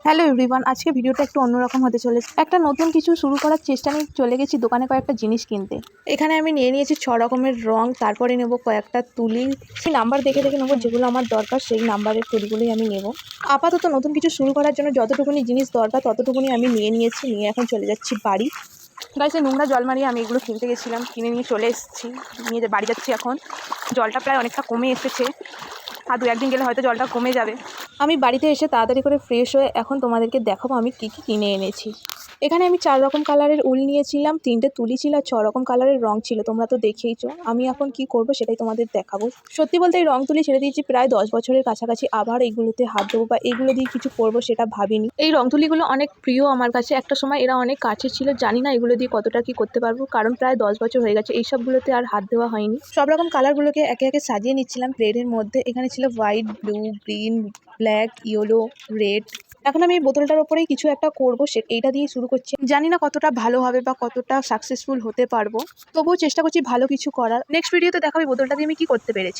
Hello everyone, আজকে ভিডিওটা একটু অন্যরকম হতে চলেছে। একটা নতুন কিছু শুরু করার চেষ্টা নিয়ে চলে গেছি দোকানে কয়েকটা জিনিস কিনতে। এখানে আমি নিয়ে নিয়েছি 6 রকমের রং, তারপরে নেব কয়েকটা তুলি। সেই নাম্বার দেখে দেখে নেবো, যেগুলো আমার দরকার সেই নাম্বারের তুলিগুলোই আমি নেব। আপাতত নতুন কিছু শুরু করার জন্য যতটুকুনি জিনিস দরকার ততটুকুনি আমি নিয়ে নিয়েছি। নিয়ে এখন চলে যাচ্ছি বাড়ি। গাইস, এই নোংরা জল মারিয়ে আমি এগুলো কিনতে গেছিলাম, কিনে নিয়ে চলে এসেছি, নিয়ে বাড়ি যাচ্ছি এখন। জলটা প্রায় অনেকটা কমে এসেছে, আর 2-1 দিন গেলে হয়তো জলটা কমে যাবে। আমি বাড়িতে এসে তাড়াতাড়ি করে ফ্রেশ হয়ে এখন তোমাদেরকে দেখাবো আমি কী কী কিনে এনেছি। এখানে আমি 4 রকম কালারের উল নিয়েছিলাম, 3টে তুলি ছিল আর 6 রকম কালারের রং ছিল। তোমরা তো দেখেইছো। আমি এখন কি করব সেটাই তোমাদের দেখাবো। সত্যি বলতে এই রং তুলি ছেড়ে দিয়েছি প্রায় 10 বছরের কাছাকাছি। আবার এইগুলোতে হাত দেবো বা এইগুলো দিয়ে কিছু করবো সেটা ভাবিনি। এই রং তুলিগুলো অনেক প্রিয় আমার কাছে। একটা সময় এরা অনেক কাছের ছিল, জানি না এগুলো দিয়ে কতটা কি করতে পারবো, কারণ প্রায় 10 বছর হয়ে গেছে এইসবগুলোতে আর হাত দেওয়া হয়নি। সব রকম কালারগুলোকে একে একে সাজিয়ে নিচ্ছিলাম প্লেটের মধ্যে। এখানে ছিল white, blue, green, black, yellow, red. এখন আমি এই বোতলটার ওপরেই কিছু একটা করবো, এইটা দিয়ে শুরু করছি। জানি না কতটা ভালো হবে বা কতটা সাকসেসফুল হতে পারবো, তবুও চেষ্টা করছি ভালো কিছু করার। নেক্সট ভিডিওতে দেখাবো এই বোতলটা দিয়ে আমি কি করতে পেরেছি।